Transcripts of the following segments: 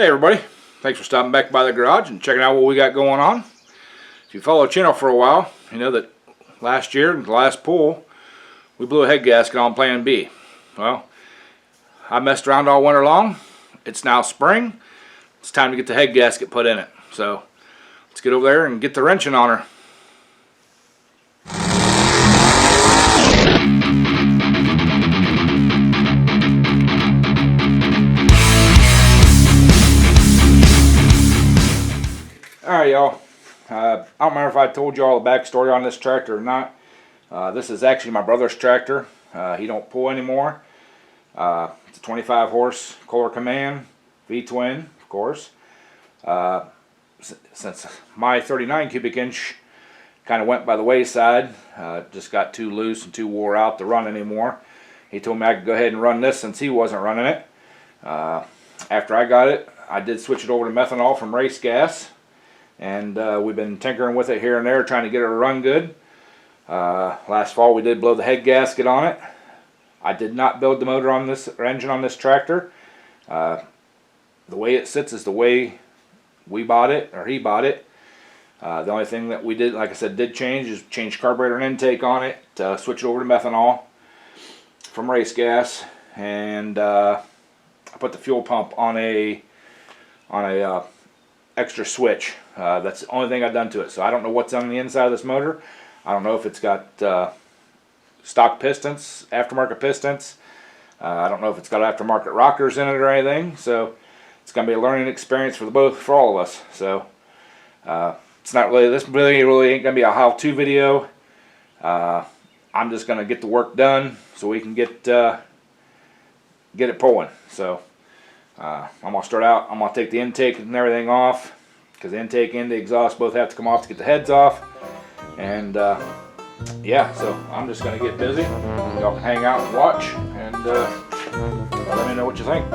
Hey everybody, thanks for stopping back by the garage and checking out what we got going on. If you follow the channel for a while, you know that last year, the last pull, we blew a head gasket on Plan B. Well, I messed around all winter long. It's now spring. It's time to get the head gasket put in it. So let's get over there and get the wrenching on her. Alright y'all, I don't remember if I told you all the backstory on this tractor or not. This is actually my brother's tractor. He don't pull anymore. It's a 25 horse Kohler Command, V-twin of course. Since my 39 cubic inch kind of went by the wayside, just got too loose and too wore out to run anymore. He told me I could go ahead and run this since he wasn't running it. After I got it, I did switch it over to methanol from race gas. And we've been tinkering with it here and there, trying to get it to run good. Last fall we did blow the head gasket on it. I did not build the motor on this engine on this tractor. The way it sits is the way we bought it, or he bought it. The only thing that we did, like I said, did change is change carburetor and intake on it, switch it over to methanol from race gas, and I put the fuel pump on a extra switch. That's the only thing I've done to it. So I don't know what's on the inside of this motor. I don't know if it's got stock pistons, aftermarket pistons. I don't know if it's got aftermarket rockers in it or anything. So it's going to be a learning experience for all of us. So it's not really, this really ain't going to be a how-to video. I'm just going to get the work done so we can get it pulling. So I'm going to start out. I'm going to take the intake and everything off, because the intake and the exhaust both have to come off to get the heads off. And yeah, so I'm just going to get busy. Y'all can hang out and watch, and let me know what you think.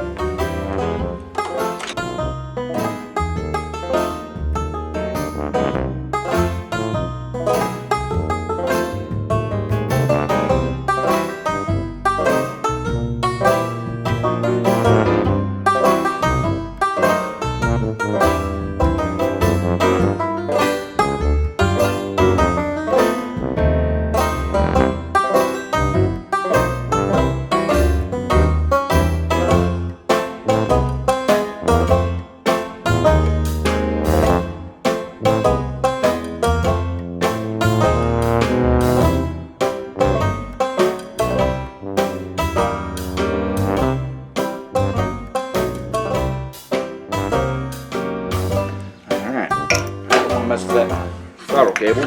Mess with that throttle cable,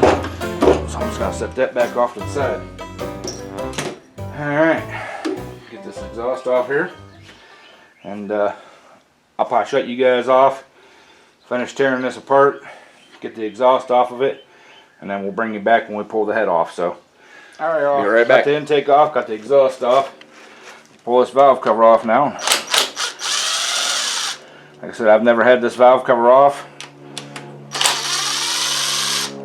so I'm just going to set that back off to the side. Alright, get this exhaust off here, and I'll probably shut you guys off, finish tearing this apart, get the exhaust off of it, and then we'll bring you back when we pull the head off. So alright y'all, be right back. Got the intake off, got the exhaust off. Pull this valve cover off now. Like I said, I've never had this valve cover off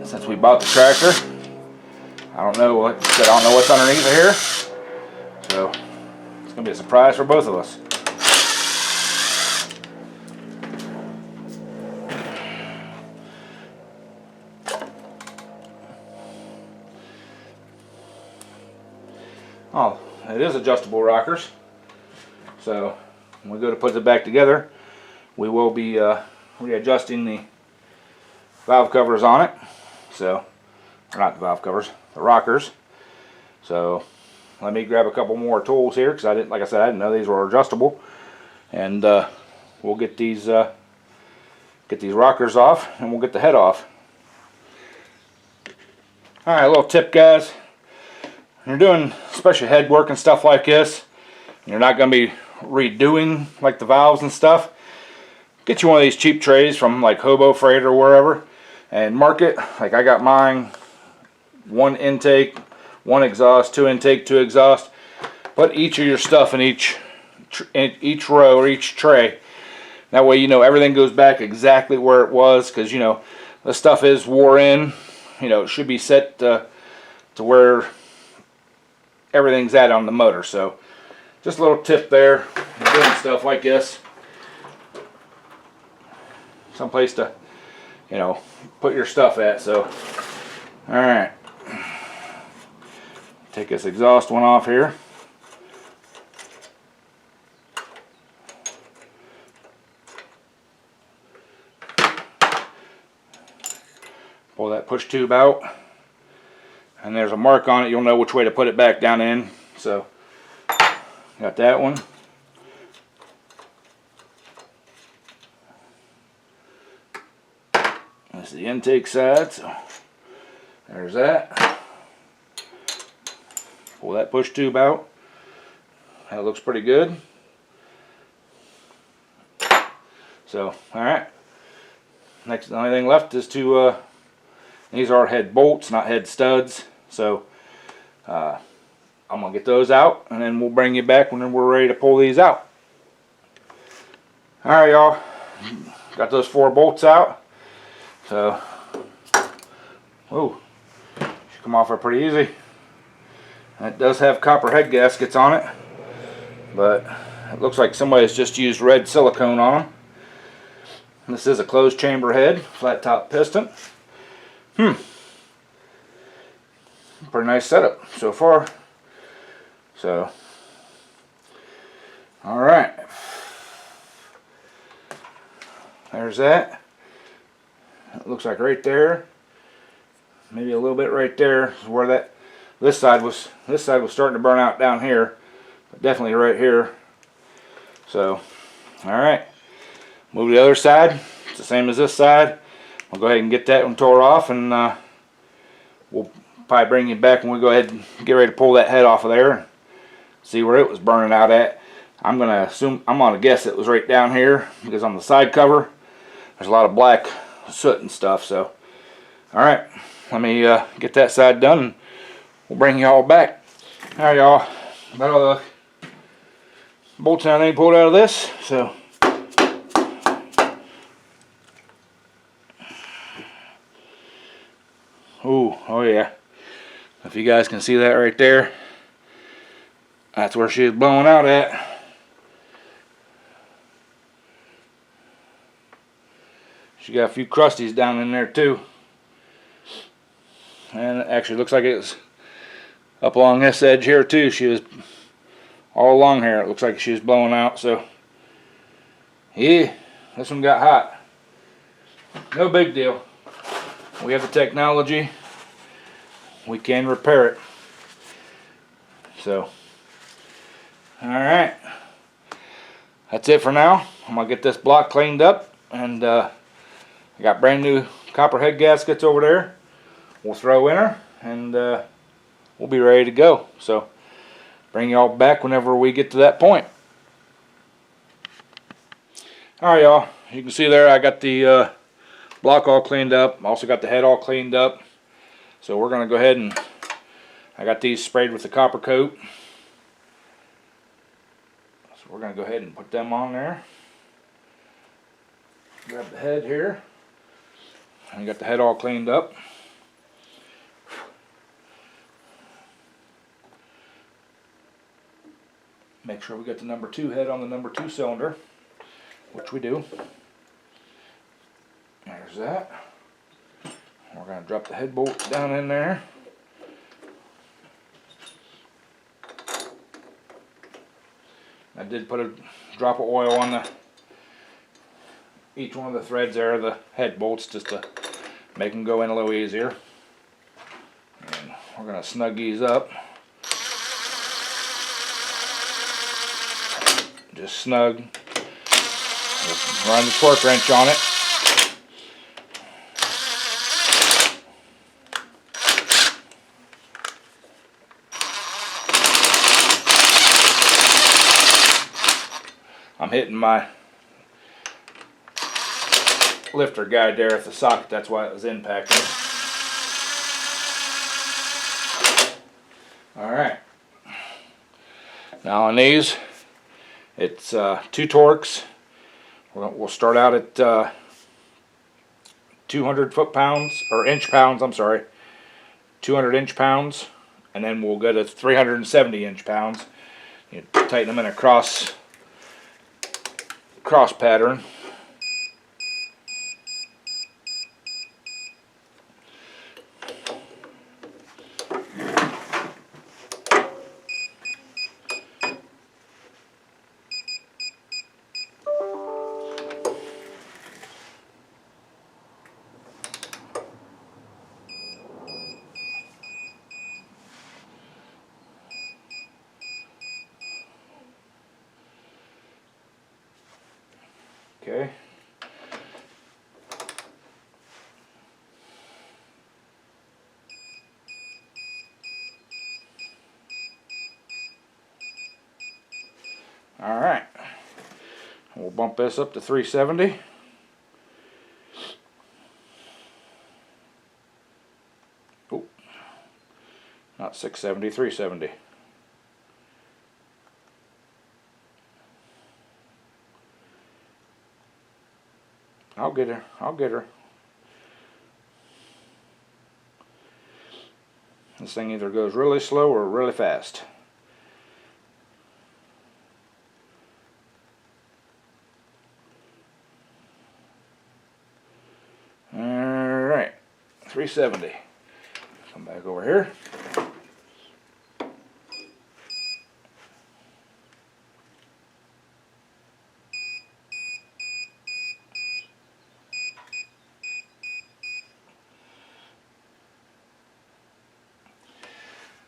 since we bought the tractor. I don't know what's underneath here, so it's gonna be a surprise for both of us. Oh, it is adjustable rockers, so when we go to put it back together, we will be readjusting the valve covers on it. So, or not the valve covers, the rockers. So let me grab a couple more tools here, because I didn't, like I said, I didn't know these were adjustable, and we'll get these rockers off, and we'll get the head off. All right, a little tip, guys. When you're doing especially head work and stuff like this, you're not going to be redoing like the valves and stuff. Get you one of these cheap trays from like Hobo Freight or wherever, and mark it. Like I got mine, one intake, one exhaust, two intake, two exhaust. Put each of your stuff in each row or each tray. That way you know everything goes back exactly where it was, because you know the stuff is wore in. You know, it should be set to where everything's at on the motor. So just a little tip there, doing stuff like this. someplace to, you know, put your stuff at. So, all right, take this exhaust one off here. Pull that push tube out, and there's a mark on it. You'll know which way to put it back down in. So, got that one. That's the intake side, so there's that. Pull that push tube out. That looks pretty good. So, alright. Next, the only thing left is to, these are head bolts, not head studs. So, I'm going to get those out, and then we'll bring you back when we're ready to pull these out. Alright, y'all. Got those 4 bolts out. So, whoa, should come off pretty easy. It does have copper head gaskets on it, but it looks like somebody's just used red silicone on them. This is a closed chamber head, flat top piston. Pretty nice setup so far. So, all right, there's that. It looks like right there, maybe a little bit right there is where this side was starting to burn out down here, but definitely right here. So, all right, move to the other side. It's the same as this side. We'll go ahead and get that one tore off, and we'll probably bring you back when we go ahead and get ready to pull that head off of there and see where it was burning out at. I'm gonna guess it was right down here, because on the side cover there's a lot of black soot and stuff. So, alright, let me get that side done, and we'll bring y'all back. Alright, y'all, about all the bolts and everything pulled out of this. So, oh yeah, if you guys can see that right there, that's where she was blowing out at. She got a few crusties down in there too. And it actually looks like it's up along this edge here too. She was all along here. It looks like she was blowing out. So, yeah, this one got hot. No big deal. We have the technology. We can repair it. So, alright. That's it for now. I'm going to get this block cleaned up, and I got brand new copper head gaskets over there. We'll throw in her, and we'll be ready to go. So, bring y'all back whenever we get to that point. Alright, y'all. You can see there I got the block all cleaned up. Also got the head all cleaned up. So we're going to go ahead and, I got these sprayed with the copper coat. So we're going to go ahead and put them on there. Grab the head here. And you got the head all cleaned up. Make sure we get the number 2 head on the number 2 cylinder, which we do. There's that. We're going to drop the head bolt down in there. I did put a drop of oil on each one of the threads there, the head bolts, just to make them go in a little easier. And we're going to snug these up. Just snug. Just run the torque wrench on it. I'm hitting my lifter guide there at the socket, that's why it was impacting. Alright. Now on these, it's 2 torques. We'll start out at 200 foot-pounds, or inch-pounds, I'm sorry. 200 inch-pounds, and then we'll go to 370 inch-pounds. You tighten them in a cross pattern. Okay. All right. We'll bump this up to 370. Oh, not 670, 370. I'll get her. I'll get her. This thing either goes really slow or really fast. Alright, 370. Come back over here.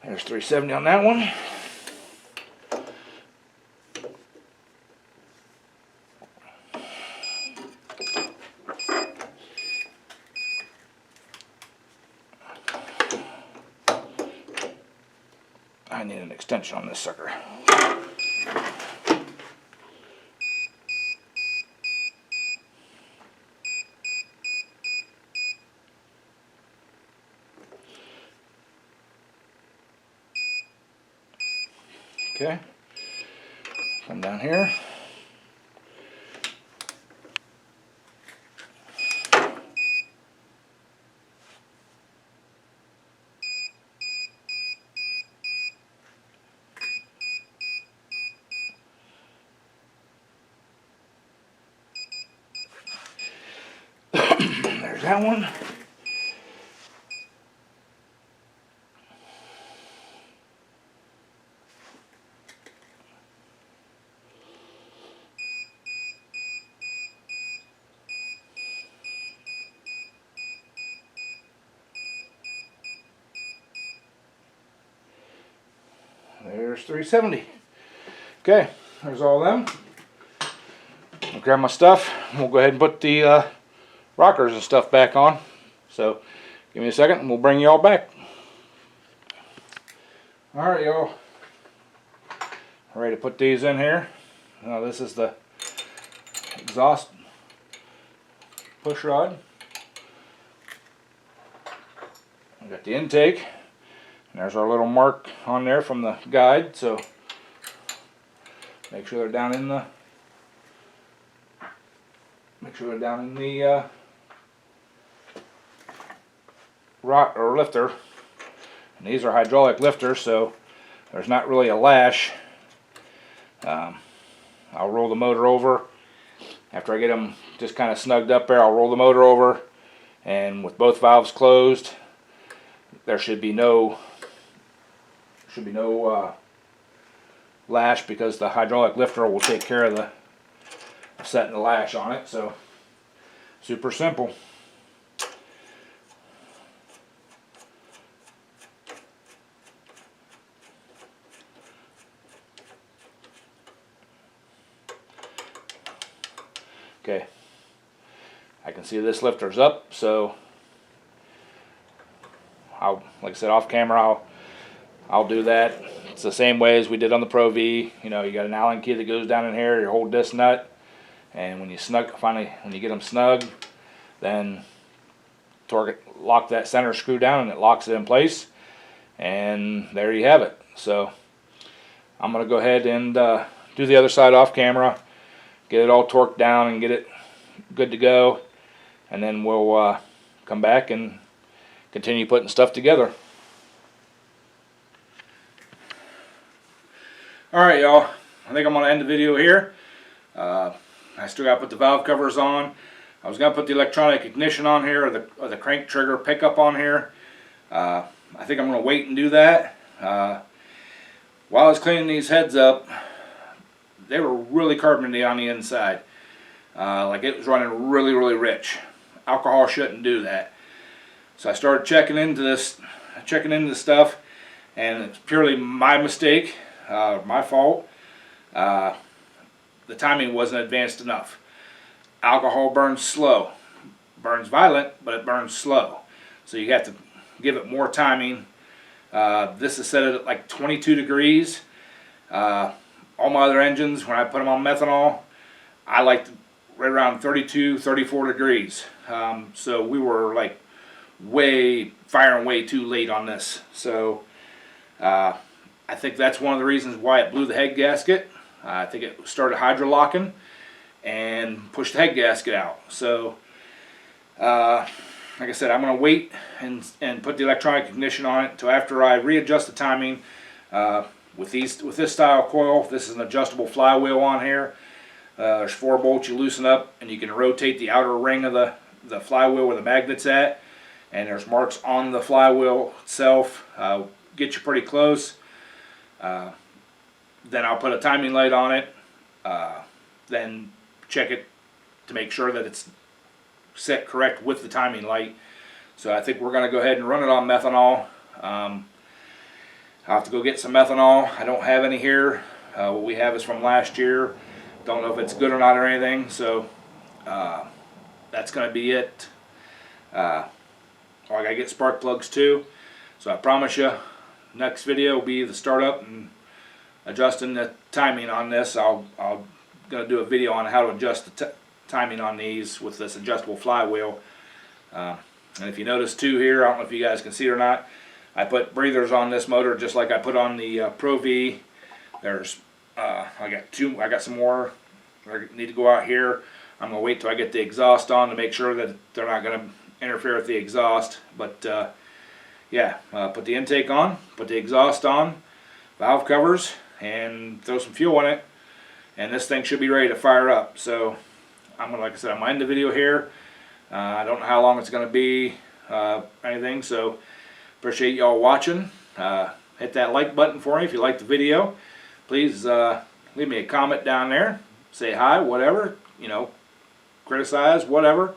There's 370 on that one. I need an extension on this sucker. Okay, come down here. There's that one. There's 370. Okay, there's all them. I'll grab my stuff. We'll go ahead and put the rockers and stuff back on. So give me a second and we'll bring you all back. Alright, y'all. Ready to put these in here. Now this is the exhaust push rod. We got the intake. And there's our little mark on there from the guide, so make sure they're down in the rod or lifter. And these are hydraulic lifters, so there's not really a lash. I'll roll the motor over after I get them just kind of snugged up there. I'll roll the motor over, and with both valves closed, there should be no lash, because the hydraulic lifter will take care of the setting the lash on it. So super simple. Okay, I can see this lifter's up, so like I said, off camera I'll do that. It's the same way as we did on the Pro V. You know, you got an Allen key that goes down in here, you hold this nut, and when you get them snug, then lock that center screw down and it locks it in place, and there you have it. So I'm going to go ahead and do the other side off camera, get it all torqued down and get it good to go, and then we'll come back and continue putting stuff together. Alright, y'all, I think I'm going to end the video here. I still got to put the valve covers on. I was going to put the electronic ignition on here, or the crank trigger pickup on here. I think I'm going to wait and do that. While I was cleaning these heads up, they were really carbonated on the inside. Like it was running really, really rich. Alcohol shouldn't do that. So I started checking into this stuff, and it's purely my mistake, my fault. The timing wasn't advanced enough. alcohol burns slow. Burns violent, but it burns slow. So you have to give it more timing. This is set at like 22 degrees. All my other engines, when I put them on methanol, I like right around 32, 34 degrees. So we were like firing way too late on this. So I think that's one of the reasons why it blew the head gasket. I think it started hydrolocking and pushed the head gasket out. So like I said, I'm going to wait and put the electronic ignition on it until after I readjust the timing. With this style coil, this is an adjustable flywheel on here. There's 4 bolts you loosen up, and you can rotate the outer ring of the flywheel where the magnet's at. And there's marks on the flywheel itself. Get you pretty close. Then I'll put a timing light on it. Then check it to make sure that it's set correct with the timing light. So I think we're going to go ahead and run it on methanol. I'll have to go get some methanol. I don't have any here. What we have is from last year. Don't know if it's good or not or anything. So that's going to be it. I got to get spark plugs too. So I promise you, next video will be the startup and adjusting the timing on this. I'm going to do a video on how to adjust the timing on these with this adjustable flywheel. And if you notice too here, I don't know if you guys can see it or not, I put breathers on this motor just like I put on the Pro V. There's I got some more. I need to go out here. I'm gonna wait till I get the exhaust on to make sure that they're not gonna interfere with the exhaust. But yeah, put the intake on, put the exhaust on, valve covers, and throw some fuel in it, and this thing should be ready to fire up. So I'm gonna, like I said, I'm gonna end the video here. I don't know how long it's gonna be, anything. So appreciate y'all watching. Hit that like button for me if you like the video. Please leave me a comment down there. Say hi, whatever, you know, criticize, whatever.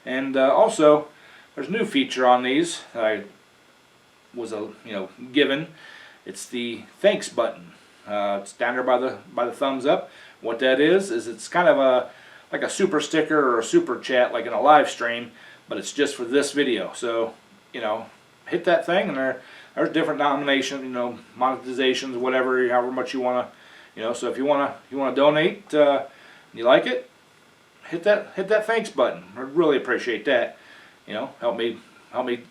And also, there's a new feature on these that I was given. It's the thanks button. It's down there by the thumbs up. What that is it's kind of like a super sticker or a super chat like in a live stream, but it's just for this video. So, you know, hit that thing, and there's different denominations, you know, monetizations, whatever, however much you want to, you know. So if you want to donate, and you like it, hit that thanks button. I really appreciate that. You know, help me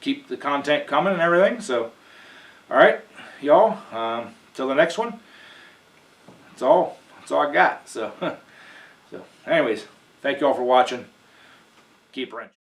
keep the content coming and everything. So, all right, y'all. Till the next one. That's all I got. So, anyways, thank you all for watching. Keep wrenching.